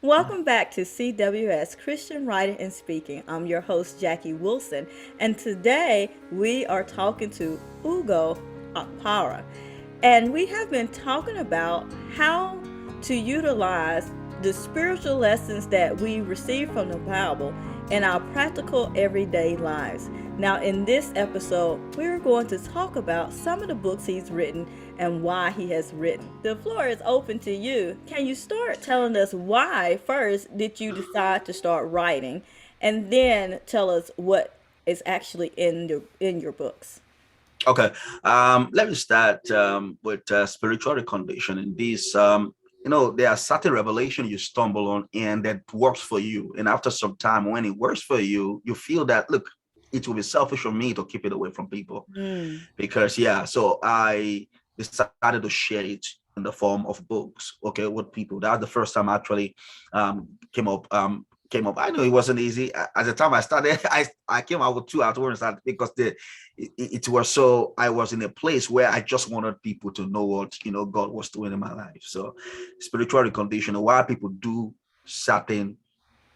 Welcome back to CWS Christian Writing and Speaking. I'm your host, Jackie Wilson, and today we are talking to Ugo Okpara. And we have been talking about how to utilize the spiritual lessons that we receive from the Bible in our practical everyday lives. Now, in this episode, we're going to talk about some of the books he's written and why he has written. The floor is open to you. Can you start telling us why first did you decide to start writing, and then tell us what is actually in your books? Okay, let me start with spiritual condition. In this, there are certain revelation you stumble on and that works for you. And after some time, when it works for you, you feel that, look, it will be selfish of me to keep it away from people. Mm. Because, yeah, so I decided to share it in the form of books, okay, with people. That's the first time I actually came up. Came up. I know it wasn't easy. At the time I started, I came out with two at once because it was so I was in a place where I just wanted people to know what God was doing in my life. So spiritual condition, why people do certain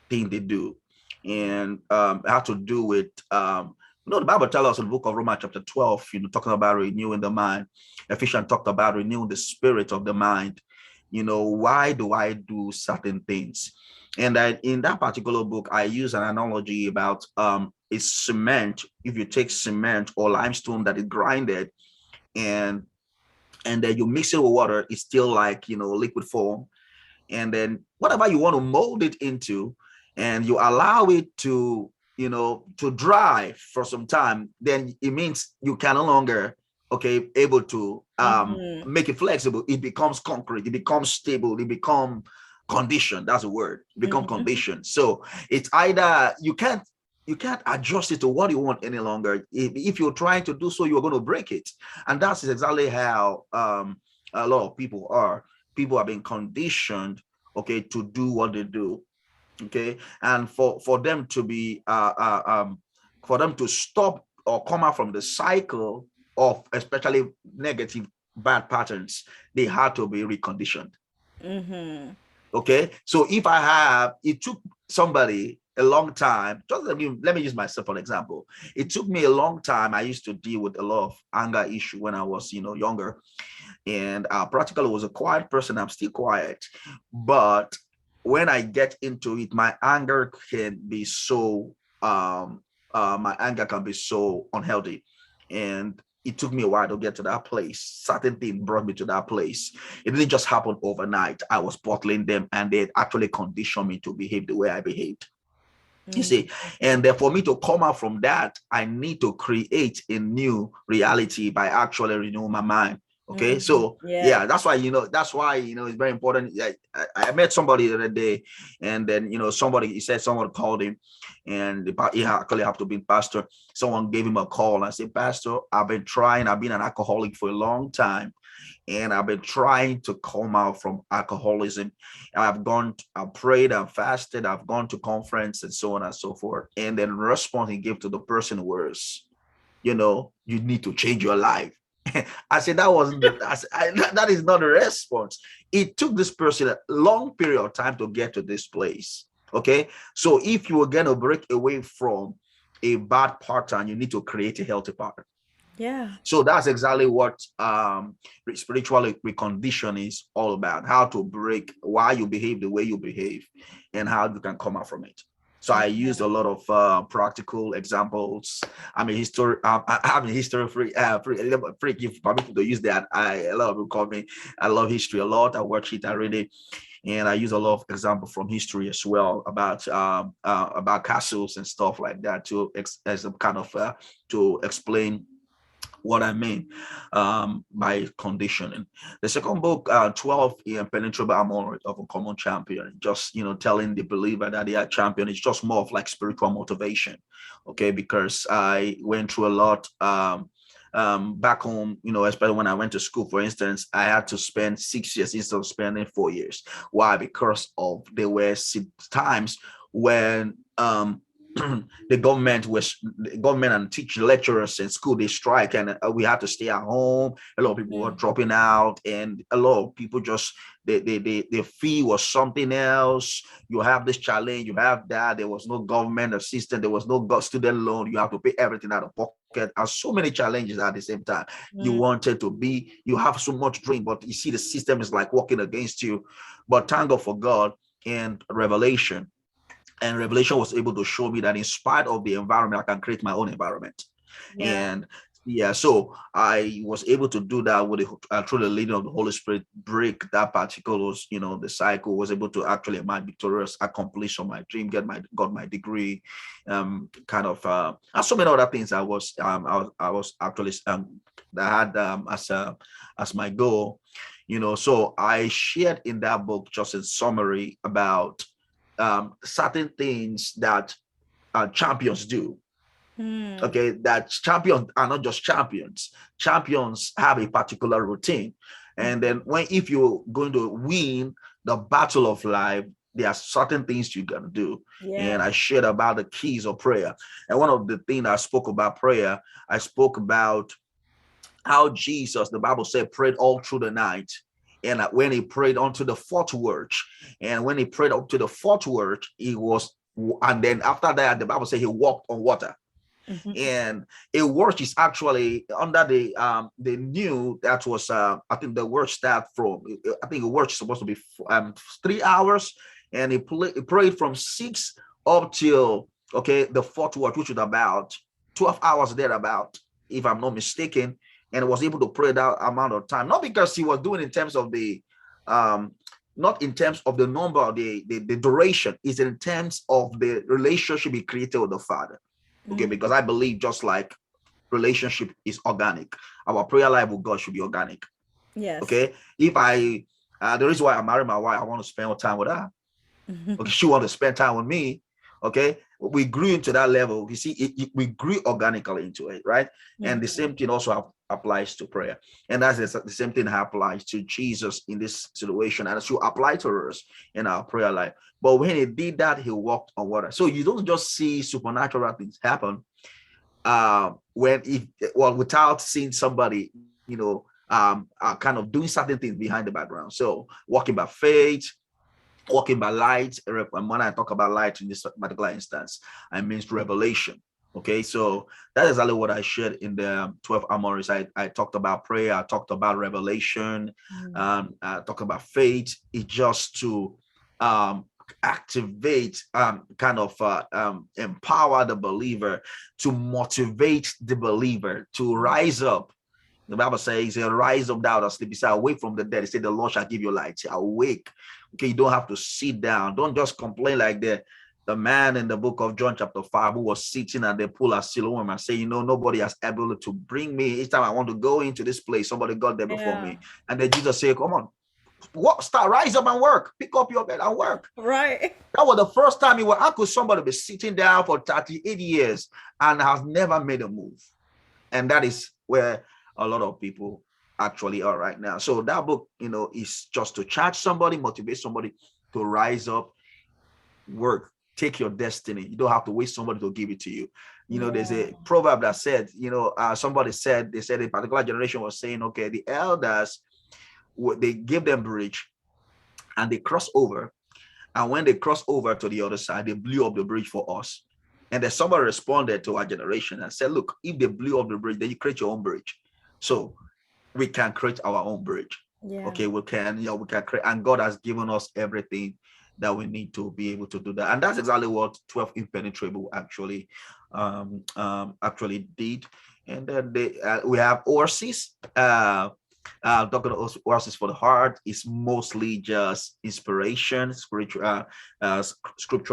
thing they do, and it had to do with the Bible tells us in the book of Romans chapter 12, talking about renewing the mind. Ephesians talked about renewing the spirit of the mind. Why do I do certain things? And in that particular book, I use an analogy about it's cement. If you take cement or limestone that is grinded, and then you mix it with water, it's still like liquid form. And then whatever you want to mold it into, and you allow it to dry for some time, then it means you can no longer able to Mm-hmm. make it flexible. It becomes concrete, it becomes stable, it becomes condition. That's a word. It become Mm-hmm. condition. So it's either you can't adjust it to what you want any longer. If you're trying to do so, you're going to break it. And that's exactly how a lot of people are. People are being conditioned, to do what they do, and for them to be for them to stop or come out from the cycle of especially negative bad patterns, they had to be reconditioned. Mm-hmm. So if it took somebody a long time. Just let me use myself for an example. It took me a long time. I used to deal with a lot of anger issue when I was younger, and practically was a quiet person. I'm still quiet, but when I get into it, my anger can be so unhealthy, and it took me a while to get to that place. Certain thing brought me to that place. It didn't just happen overnight. I was bottling them, and they actually conditioned me to behave the way I behaved. You Mm-hmm. see, and then for me to come out from that, I need to create a new reality by actually renewing my mind. Okay, Mm-hmm. so Yes. yeah, that's why it's very important. I met somebody the other day, and then he said someone called him, and he actually have to be pastor. Someone gave him a call, and I said, Pastor, I've been an alcoholic for a long time, and I've been trying to come out from alcoholism. I've prayed, I've fasted, I've gone to conference and so on and so forth. And then the response he gave to the person was, you need to change your life. I said that wasn't that is not a response. It took this person a long period of time to get to this place. Okay, so if you were gonna break away from a bad pattern, you need to create a healthy pattern. Yeah. So that's exactly what spiritual recondition is all about: how to break why you behave the way you behave and how you can come out from it. So I used a lot of practical examples. I'm a history. I'm a history freak. If permission to use that, a lot of people call me. I love history a lot. I watch it. I read it, and I use a lot of examples from history as well about castles and stuff like that as a kind of to explain what I mean by conditioning. The second book, 12 Impenetrable Armor of a Common Champion, just, telling the believer that they are champion is just more of like spiritual motivation. Okay, because I went through a lot back home, especially when I went to school, for instance, I had to spend 6 years instead of spending 4 years. Why? Because of there were times when the government and teach lecturers in school, they strike, and we had to stay at home. A lot of people were Mm. dropping out, and a lot of people just the fee was something else. You have this challenge, you have that. There was no government assistance, there was no student loan. You have to pay everything out of pocket, and so many challenges at the same time. You Mm. wanted to be, you have so much dream, but you see the system is like working against you. But thank God for God and revelation. And revelation was able to show me that in spite of the environment, I can create my own environment. Yeah. And yeah, so I was able to do that with through the leading of the Holy Spirit, break that particular, the cycle. Was able to actually emerge victorious, accomplish on my dream, got my degree, kind of, and so many other things. I was actually, that I had, as my goal, So I shared in that book, just in summary, about certain things that champions do. Mm. Okay, that champions are not just champions. Champions have a particular routine, and Mhm. then if you're going to win the battle of life, there are certain things you gotta do. And Yeah. I shared about the keys of prayer. And one of the things I spoke about prayer, I spoke about how Jesus, the Bible said, prayed all through the night. And when he prayed unto the fourth watch, and when he prayed up to the fourth watch, and then after that, the Bible said he walked on water. Mhm. And a watch is actually under the new, that was, I think the word start from, I think a watch is supposed to be 3 hours, and he prayed from 6 up till, okay, the fourth watch, which is about 12 hours thereabout, if I'm not mistaken. And was able to pray that amount of time, not because he was doing in terms of the um not in terms of the number of the duration, is in terms of the relationship he created with the Father. Okay, Mm. because I believe just like relationship is organic, our prayer life with God should be organic. Yes. Okay, if I the reason why I married my wife, I want to spend more time with her. Okay, she want to spend time with me. Okay, we grew into that level. You see, we grew organically into it, right? And the Mhm. same thing also applies to prayer, and that's the same thing that applies to Jesus in this situation, and it should apply to us in our prayer life. But when he did that, he walked on water. So you don't just see supernatural things happen, when if well, without seeing somebody, kind of doing certain things behind the background. So walking by faith, walking by light. And when I talk about light in this particular instance, I mean revelation. Okay, so that is exactly what I shared in the 12 armories. I talked about prayer, I talked about revelation, Mm. I talked about faith. It's just to um, activate, kind of empower the believer, to motivate the believer to rise up. The Bible says, rise up thou that sleep. He said, awake from the dead. He said, the Lord shall give you light. Awake. Okay, you don't have to sit down. Don't just complain like the man in the book of John chapter 5 who was sitting at the pool of Siloam and say, nobody has able to bring me. Each time I want to go into this place, somebody got there before Yeah. me. And then Jesus said, come on, rise up and work. Pick up your bed and work. Right. That was the first time how could somebody be sitting down for 38 years and has never made a move? And that is where a lot of people actually are right now. So that book, is just to charge somebody, motivate somebody to rise up, work, take your destiny. You don't have to wait somebody to give it to you. There's Yeah. a proverb that said, somebody said, they said a particular generation was saying, okay, the elders, they give them bridge and they cross over. And when they cross over to the other side, they blew up the bridge for us. And then somebody responded to our generation and said, look, if they blew up the bridge, then you create your own bridge. So we can create our own bridge. Yeah. Okay, we can create, and God has given us everything that we need to be able to do that. And that's exactly what 12 Impenetrable actually did. And then we have Oasis. Talking about Oasis for the Heart is mostly just inspiration, scriptural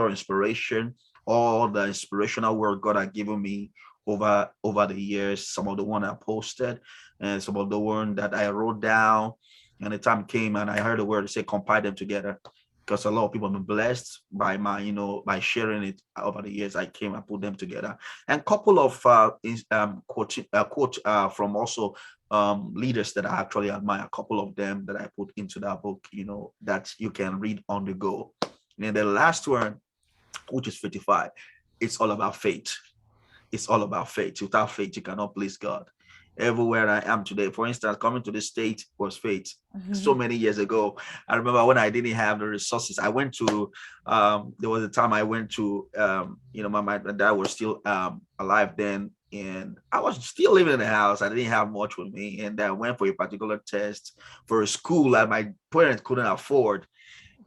inspiration, all the inspirational word God has given me over the years. Some of the one I posted, and some of the one that I wrote down. And the time came and I heard the word say compile them together, because a lot of people have been blessed by by sharing it over the years. I came and put them together, and couple of quote from also leaders that I actually admire. A couple of them that I put into that book, that you can read on the go. And then the last one, which is 55. it's all about faith. It's all about faith. Without faith, you cannot please God. Everywhere I am today, for instance, coming to the state was faith. So many years ago, I remember when I didn't have the resources. I went to there was a time I went to my dad was still alive then, and I was still living in the house. I didn't have much with me, and I went for a particular test for a school that my parents couldn't afford,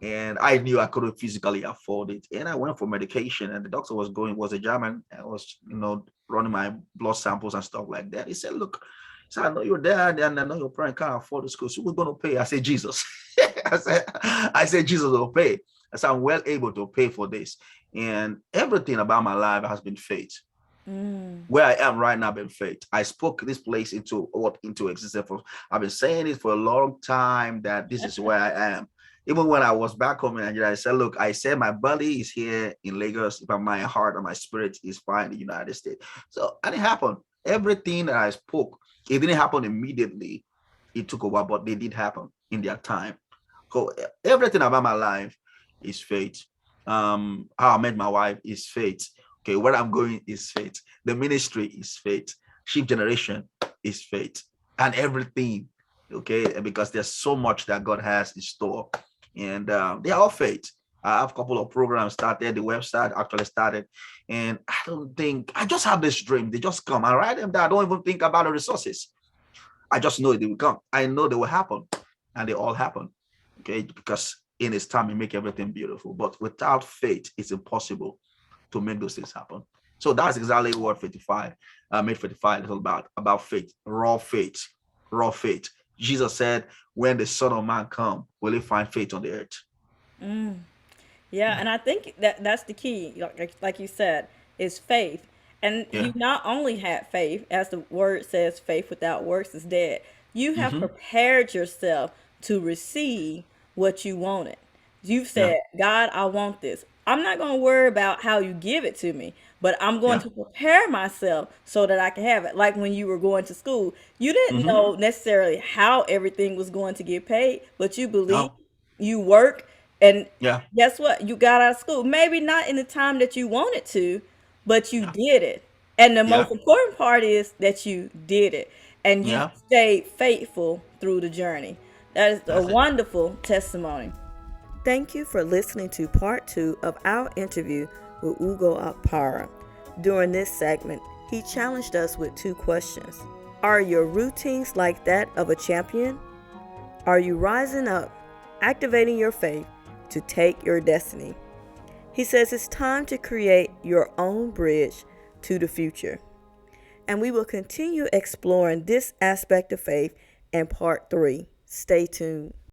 and I knew I couldn't physically afford it. And I went for medication, and the doctor was a German, and was, running my blood samples and stuff like that. He said, "Look, so I know your dad and I know your parent can't afford the school. So we're gonna pay." I said, Jesus. I said, Jesus will pay. I said, I'm well able to pay for this. And everything about my life has been faith. Where I am right now been faith. I spoke this place into existence. I've been saying it for a long time that this is where I am. Even when I was back home in Nigeria, I said, look, I said my body is here in Lagos, but my heart and my spirit is fine in the United States. So, and it happened. Everything that I spoke, it didn't happen immediately. It took a while, but they did happen in their time. So everything about my life is faith. How I met my wife is faith. Okay, where I'm going is faith. The ministry is faith. Sheep generation is faith. And everything, okay, because there's so much that God has in store. And they are all faith. I have a couple of programs started. The website actually started. And I just have this dream. They just come. I write them down. I don't even think about the resources. I just know they will come. I know they will happen. And they all happen. Okay, because in His time, He make everything beautiful. But without faith, it's impossible to make those things happen. So that's exactly what 55 made 55 is all about faith, raw faith. Jesus said, when the Son of Man come, will He find faith on the earth? Yeah, Yeah, and I think that that's the key, like you said, is faith. And yeah, you not only had faith, as the word says, faith without works is dead. You have mm-hmm. prepared yourself to receive what you wanted. You've Yeah, said, God, I want this. I'm not going to worry about how you give it to me, but I'm going yeah, to prepare myself so that I can have it. Like when you were going to school, you didn't mm-hmm. know necessarily how everything was going to get paid, but you believe, No, you work, and yeah, guess what? You got out of school. Maybe not in the time that you wanted to, but you yeah, did it. And the yeah, most important part is that you did it and you yeah. stayed faithful through the journey. That is a That's it. wonderful testimony. Thank you for listening to part 2 of our interview with Ugo Okpara. During this segment, he challenged us with 2 questions. Are your routines like that of a champion? Are you rising up, activating your faith to take your destiny? He says it's time to create your own bridge to the future. And we will continue exploring this aspect of faith in part 3. Stay tuned.